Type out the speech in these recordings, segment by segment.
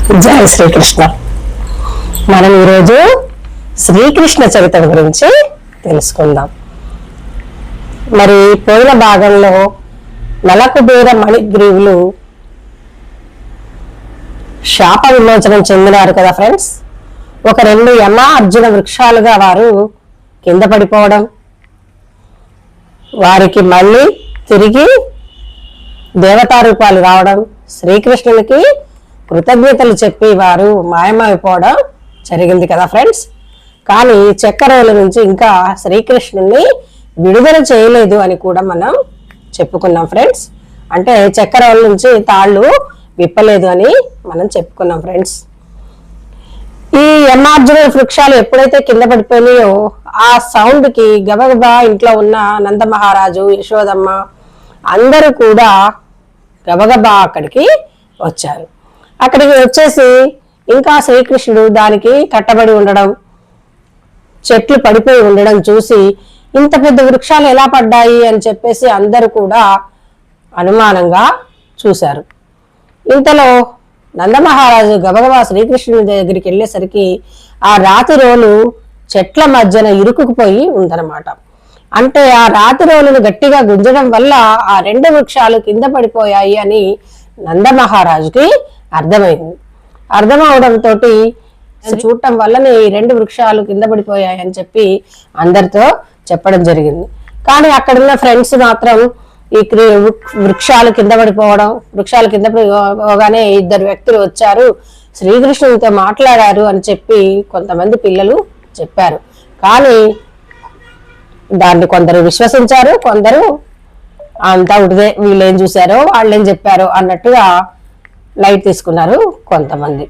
జై శ్రీకృష్ణ. మనం ఈరోజు శ్రీకృష్ణ చరిత్ర గురించి తెలుసుకుందాం. మరి పోయిన భాగంలో నలకుబేర మణిగ్రీవులు శాప విమోచనం చెందినారు కదా ఫ్రెండ్స్. ఒక 2 యమ అర్జున వృక్షాలుగా వారు కింద పడిపోవడం, వారికి మళ్ళీ తిరిగి దేవతా రూపాలు రావడం, శ్రీకృష్ణునికి కృతజ్ఞతలు చెప్పి వారు మాయమైపోవడం జరిగింది కదా ఫ్రెండ్స్. కానీ చక్రవేల నుంచి ఇంకా శ్రీకృష్ణుని విడుదల చేయలేదు అని కూడా మనం చెప్పుకున్నాం ఫ్రెండ్స్. అంటే చక్రవేల నుంచి తాళ్ళు విప్పలేదు అని మనం చెప్పుకున్నాం ఫ్రెండ్స్. ఈ యమార్జున వృక్షాలు ఎప్పుడైతే కింద పడిపోయినాయో ఆ సౌండ్ కి గబగబా ఇంట్లో ఉన్న నంద మహారాజు, యశోదమ్మ అందరూ కూడా గబగబా అక్కడికి వచ్చారు. అక్కడికి వచ్చేసి ఇంకా శ్రీకృష్ణుడు దానికి కట్టబడి ఉండడం, చెట్లు పడిపోయి ఉండడం చూసి ఇంత పెద్ద వృక్షాలు ఎలా పడ్డాయి అని చెప్పేసి అందరూ కూడా అనుమానంగా చూశారు. ఇంతలో నందమహారాజు గబగబా శ్రీకృష్ణుని దగ్గరికి వెళ్ళేసరికి ఆ రాతి రోలు చెట్ల మధ్యన ఇరుక్కుపోయి ఉందన్నమాట. అంటే ఆ రాతి రోలును గట్టిగా గుంజడం వల్ల ఆ 2 వృక్షాలు కింద పడిపోయాయి అని నందమహారాజుకి అర్థమైంది. అర్థమవడంతో చూడటం వల్లనే ఈ 2 వృక్షాలు కింద పడిపోయాయి అని చెప్పి అందరితో చెప్పడం జరిగింది. కానీ అక్కడున్న ఫ్రెండ్స్ మాత్రం ఈ వృక్షాలు కింద పడిపోవడం, వృక్షాలు కింద పడిపోగానే 2 వ్యక్తులు వచ్చారు, శ్రీకృష్ణునితో మాట్లాడారు అని చెప్పి కొంతమంది పిల్లలు చెప్పారు. కానీ దాన్ని కొందరు విశ్వసించారు, కొందరు అంతా ఉడిదే, వీళ్ళేం చూశారో వాళ్ళేం చెప్పారో అన్నట్టుగా లైట్ తీసుకున్నారు కొంతమంది.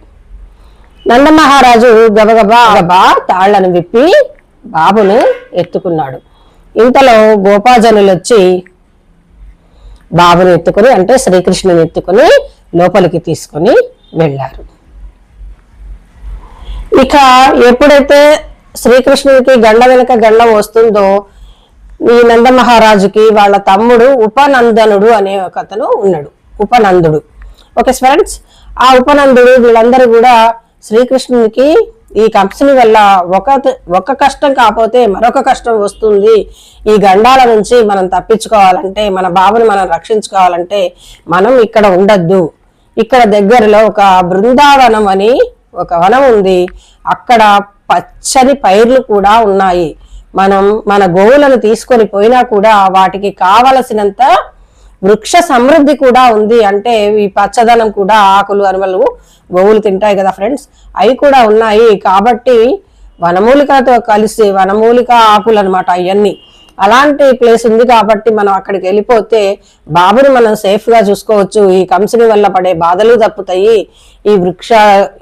నందమహారాజు గబగబా తాళ్లను విప్పి బాబును ఎత్తుకున్నాడు. ఇంతలో గోపాజనులు వచ్చి బాబుని ఎత్తుకుని, అంటే శ్రీకృష్ణుని ఎత్తుకుని లోపలికి తీసుకుని వెళ్ళారు. ఇక ఎప్పుడైతే శ్రీకృష్ణునికి గండ వెనుక గండం వస్తుందో ఈ నందమహారాజుకి వాళ్ళ తమ్ముడు ఉపనందనుడు అనే ఒక అతను ఉన్నాడు, ఉపనందుడు. ఓకే ఫ్రెండ్స్, ఆ ఉపనందుడు వీళ్ళందరూ కూడా శ్రీకృష్ణునికి ఈ కంసుని వల్ల ఒక కష్టం కాకపోతే మరొక కష్టం వస్తుంది, ఈ గండాల నుంచి మనం తప్పించుకోవాలంటే, మన బాబుని మనం రక్షించుకోవాలంటే మనం ఇక్కడ ఉండద్దు, ఇక్కడ దగ్గరలో ఒక బృందావనం అని ఒక వనం ఉంది, అక్కడ పచ్చని పైర్లు కూడా ఉన్నాయి, మనం మన గోవులను తీసుకొని పోయినా కూడా వాటికి కావలసినంత వృక్ష సమృద్ధి కూడా ఉంది. అంటే ఈ పచ్చదనం కూడా, ఆకులు అనుమలు గోవులు తింటాయి కదా ఫ్రెండ్స్, అవి కూడా ఉన్నాయి. కాబట్టి వనమూలికలతో కలిసి వనమూలిక ఆకులు అనమాట అవన్నీ, అలాంటి ప్లేస్ ఉంది కాబట్టి మనం అక్కడికి వెళ్ళిపోతే బాబుని మనం సేఫ్ గా చూసుకోవచ్చు, ఈ కంసుని వల్ల పడే బాధలు తప్పుతాయి,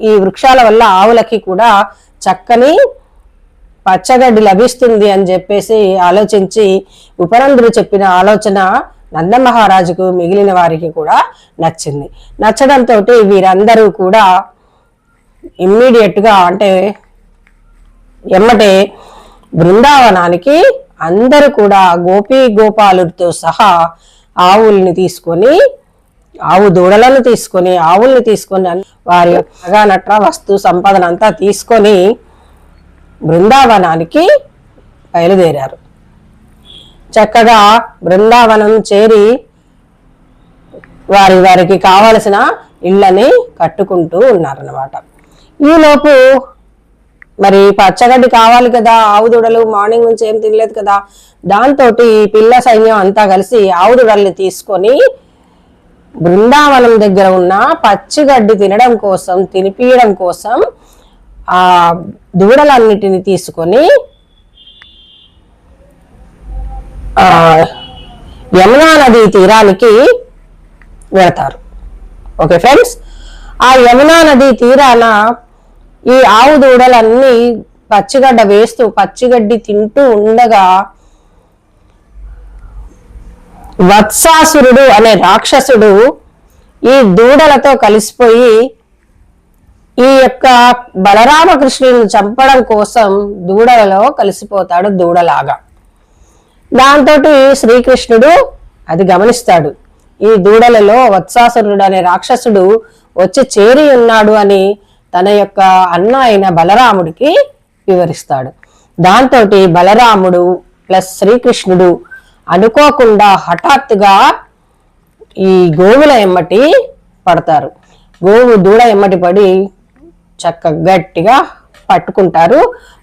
ఈ వృక్షాల వల్ల ఆవులకి కూడా చక్కని పచ్చగడ్డి లభిస్తుంది అని చెప్పేసి ఆలోచించి ఉపనందుడు చెప్పిన ఆలోచన నందమహారాజుకు మిగిలిన వారికి కూడా నచ్చింది. నచ్చడంతో వీరందరూ కూడా ఇమ్మీడియట్ గా, అంటే ఎమ్మటే బృందావనానికి అందరూ కూడా గోపాలుడితో సహా ఆవుల్ని తీసుకొని, ఆవు దూడలను తీసుకొని, ఆవుల్ని తీసుకొని వారి నగనట్ర వస్తు సంపదనంతా తీసుకొని బృందావనానికి బయలుదేరారు. చక్కగా బృందావనం చేరి వారికి కావలసిన ఇళ్ళని కట్టుకుంటూ ఉన్నారన్నమాట. ఈలోపు మరి పచ్చగడ్డి కావాలి కదా, ఆవు దూడలు మార్నింగ్ నుంచి ఏం తినలేదు కదా, దాంతో పిల్ల సైన్యం అంతా కలిసి ఆవు దూడల్ని తీసుకొని బృందావనం దగ్గర ఉన్న పచ్చిగడ్డి తినిపించడం కోసం ఆ దూడలన్నిటిని తీసుకొని యమునా నది తీరానికి వెళతారు. ఓకే ఫ్రెండ్స్, ఆ యమునా నది తీరాన ఈ ఆవు దూడలన్నీ పచ్చిగడ్డ వేస్తూ పచ్చిగడ్డి తింటూ ఉండగా వత్సాసురుడు అనే రాక్షసుడు ఈ దూడలతో కలిసిపోయి ఈ యొక్క బలరామకృష్ణులను చంపడం కోసం దూడలలో కలిసిపోతాడు, దూడలాగా. దాంతో శ్రీకృష్ణుడు అది గమనిస్తాడు. ఈ దూడలలో వత్సాసురుడు అనే రాక్షసుడు వచ్చి చేరి ఉన్నాడు అని తన యొక్క అన్న అయిన బలరాముడికి వివరిస్తాడు. దాంతో బలరాముడు ప్లస్ శ్రీకృష్ణుడు అనుకోకుండా హఠాత్తుగా ఈ గోవుల ఎమ్మటి పడతారు. గోవు దూడ ఎమ్మటి పడి చక్కగా గట్టిగా పట్టుకుంటారు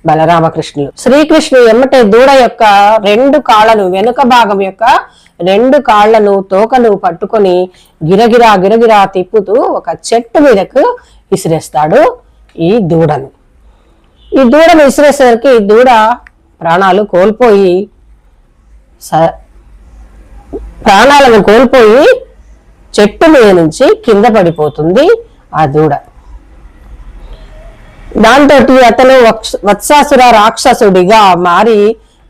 బలరామకృష్ణులు. శ్రీకృష్ణుడు ఎమ్మటే దూడ యొక్క 2 కాళ్లను, వెనుక భాగం యొక్క 2 కాళ్లను, తోకను పట్టుకొని గిరగిరా గిరగిరా తిప్పుతూ ఒక చెట్టు మీదకు విసిరేస్తాడు ఈ దూడను. ఈ దూడను విసిరేసరికి దూడ ప్రాణాలను కోల్పోయి చెట్టు మీద నుంచి కింద పడిపోతుంది ఆ దూడ. దాంతో అతను వత్సాసుర రాక్షసుడిగా మారి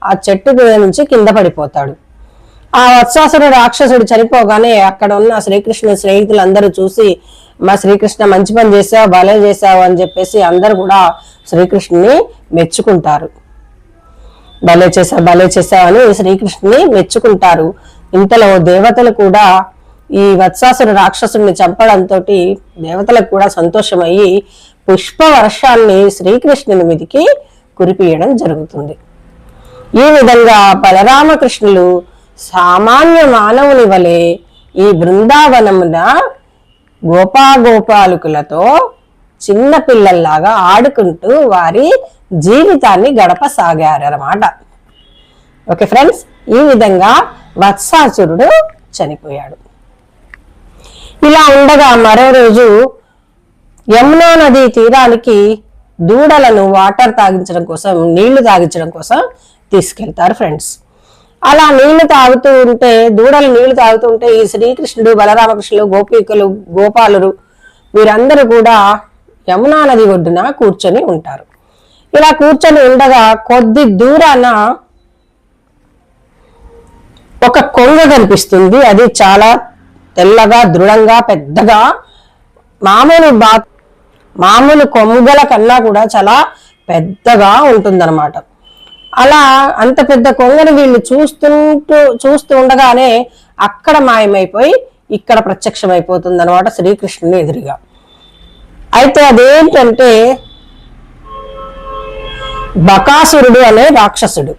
ఆ చెట్టు మీద నుంచి కింద పడిపోతాడు. ఆ వత్సాసుర రాక్షసుడు చనిపోగానే అక్కడ ఉన్న శ్రీకృష్ణుని స్నేహితులందరూ చూసి, మా శ్రీకృష్ణ మంచి పని చేసావు, భలే చేసావు అని చెప్పేసి అందరూ కూడా శ్రీకృష్ణుని మెచ్చుకుంటారు. భలే చేసావు అని శ్రీకృష్ణుని మెచ్చుకుంటారు. ఇంతలో దేవతలు కూడా ఈ వత్సాసుర రాక్షసుని చంపడంతో దేవతలకు కూడా సంతోషమయ్యి పుష్ప వర్షాన్ని శ్రీకృష్ణుని మీదికి కురిపియడం జరుగుతుంది. ఈ విధంగా బలరామకృష్ణులు సామాన్య మానవుని వలె ఈ బృందావనమున గోపాలుకులతో చిన్న పిల్లల్లాగా ఆడుకుంటూ వారి జీవితాన్ని గడపసాగారన్నమాట. ఓకే ఫ్రెండ్స్, ఈ విధంగా వత్సాసురుడు చనిపోయాడు. ఇలా ఉండగా మరో రోజు యమునా నది తీరానికి దూడలను నీళ్లు తాగించడం కోసం తీసుకెళ్తారు ఫ్రెండ్స్. అలా దూడలు నీళ్లు తాగుతూ ఉంటే ఈ శ్రీకృష్ణుడు, బలరామకృష్ణులు, గోపికలు, గోపాలురు వీరందరూ కూడా యమునా నది ఒడ్డున కూర్చొని ఉంటారు. ఇలా కూర్చొని ఉండగా కొద్ది దూరాన ఒక కొంగ కనిపిస్తుంది. అది చాలా తెల్లగా, దృఢంగా, పెద్దగా, మామూలు కొమ్ముగల కన్నా కూడా చాలా పెద్దగా ఉంటుందన్నమాట. అలా అంత పెద్ద కొంగని వీళ్ళు చూస్తూ ఉండగానే అక్కడ మాయమైపోయి ఇక్కడ ప్రత్యక్షమైపోతుంది అనమాట శ్రీకృష్ణుని ఎదురుగా. అయితే అదేంటంటే బకాసురుడు అనే రాక్షసుడు.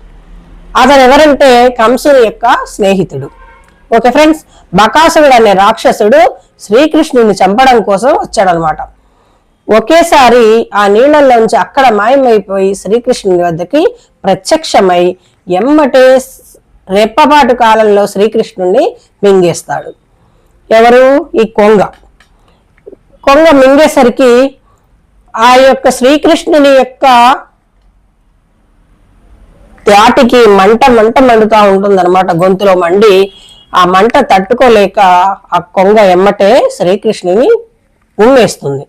అతను ఎవరంటే కంసుని యొక్క స్నేహితుడు. ఓకే ఫ్రెండ్స్, బకాసురుడు అనే రాక్షసుడు శ్రీకృష్ణుని చంపడం కోసం వచ్చాడనమాట. ఒకేసారి ఆ నీళ్లలోంచి అక్కడ మాయమైపోయి శ్రీకృష్ణుని వద్దకి ప్రత్యక్షమై ఎమ్మటే రెప్పపాటు కాలంలో శ్రీకృష్ణుని మింగేస్తాడు. ఎవరు? ఈ కొంగ మింగేసరికి ఆ యొక్క శ్రీకృష్ణుని యొక్క తాటికి మంట మండుతా ఉంటుంది అనమాట. గొంతులో మండి ఆ మంట తట్టుకోలేక ఆ కొంగ ఎమ్మటే శ్రీకృష్ణుని ఉమ్మేస్తుంది.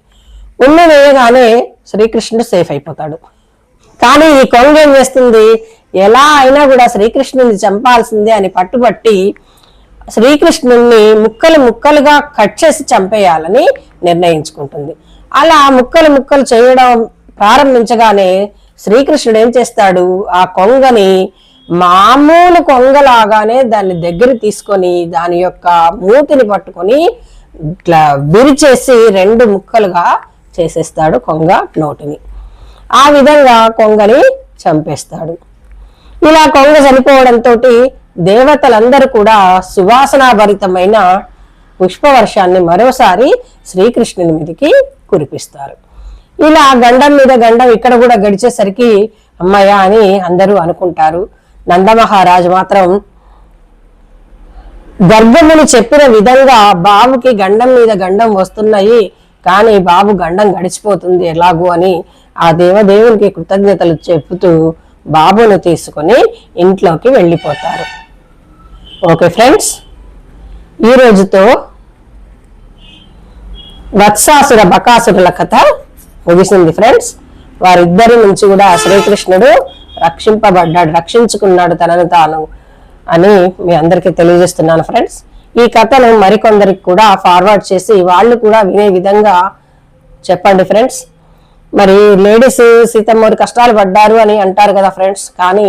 ఉమ్మి వేయగానే శ్రీకృష్ణుడు సేఫ్ అయిపోతాడు. కానీ ఈ కొంగ ఏం చేస్తుంది, ఎలా అయినా కూడా శ్రీకృష్ణుని చంపాల్సిందే అని పట్టుబట్టి శ్రీకృష్ణుని ముక్కలుగా కట్ చేసి చంపేయాలని నిర్ణయించుకుంటుంది. అలా ముక్కలు చేయడం ప్రారంభించగానే శ్రీకృష్ణుడు ఏం చేస్తాడు, ఆ కొంగని మామూలు కొంగలాగానే దాన్ని దగ్గర తీసుకొని దాని యొక్క మూతిని పట్టుకొని ఇట్లా విరిచేసి 2 ముక్కలుగా చేసేస్తాడు కొంగ నోటిని. ఆ విధంగా కొంగని చంపేస్తాడు. ఇలా కొంగ చనిపోవడంతో దేవతలందరూ కూడా సువాసనాభరితమైన పుష్పవర్షాన్ని మరోసారి శ్రీకృష్ణుని మీదకి కురిపిస్తారు. ఇలా గండం మీద గండం ఇక్కడ కూడా గడిచేసరికి అమ్మయ్య అని అందరూ అనుకుంటారు. నందమహారాజు మాత్రం గర్భముని చెప్పిన విధంగా బాబుకి గండం మీద గండం వస్తున్నాయి, కానీ బాబు గండం గడిచిపోతుంది ఎలాగూ అని ఆ దేవదేవునికి కృతజ్ఞతలు చెబుతూ బాబును తీసుకొని ఇంట్లోకి వెళ్ళిపోతారు. ఓకే ఫ్రెండ్స్, ఈ రోజుతో వత్సాసుర బకాసురుల కథ ముగిసింది ఫ్రెండ్స్. వారిద్దరి నుంచి కూడా శ్రీకృష్ణుడు రక్షించుకున్నాడు తనను తాను అని మీ అందరికీ తెలియజేస్తున్నాను ఫ్రెండ్స్. ఈ కథను మరికొందరికి కూడా ఫార్వర్డ్ చేసి వాళ్ళు కూడా వినే విధంగా చెప్పండి ఫ్రెండ్స్. మరి లేడీస్ సీతమ్మవారు కష్టాలు పడ్డారు అని అంటారు కదా ఫ్రెండ్స్, కానీ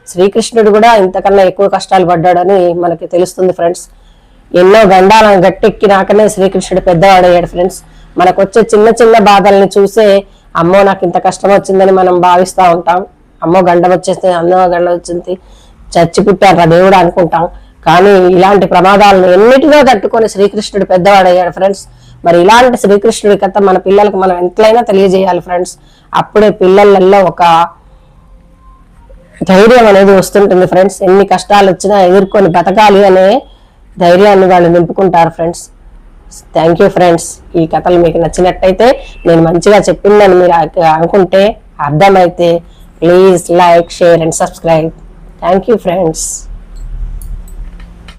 శ్రీకృష్ణుడు కూడా ఇంతకన్నా ఎక్కువ కష్టాలు పడ్డాడని మనకి తెలుస్తుంది ఫ్రెండ్స్. ఎన్నో గండాలను గట్టెక్కినాకనే శ్రీకృష్ణుడు పెద్దవాడయ్యాడు ఫ్రెండ్స్. మనకు వచ్చే చిన్న చిన్న బాధల్ని చూసే అమ్మో నాకు ఇంత కష్టం వచ్చిందని మనం భావిస్తూ ఉంటాం. అమ్మో గండం వచ్చేస్తే, అన్నో గండం వచ్చింది, చచ్చి పుట్టారు రా దేవుడు అనుకుంటాం. కానీ ఇలాంటి ప్రమాదాలను ఎన్నిటినో తట్టుకొని శ్రీకృష్ణుడు పెద్దవాడయ్యాడు ఫ్రెండ్స్. మరి ఇలాంటి శ్రీకృష్ణుడి కథ మన పిల్లలకు మనం ఎంతైనా తెలియజేయాలి ఫ్రెండ్స్. అప్పుడే పిల్లలలో ఒక ధైర్యం అనేది వస్తుంటుంది ఫ్రెండ్స్. ఎన్ని కష్టాలు వచ్చినా ఎదుర్కొని బతకాలి అనే ధైర్యాన్ని వాళ్ళు నింపుకుంటారు ఫ్రెండ్స్. Thank you friends. ఈ కథలు మీకు నచ్చినట్టయితే, నేను మంచిగా చెప్పిందని మీరు అనుకుంటే, అర్థమైతే please like, share and subscribe. Thank you friends.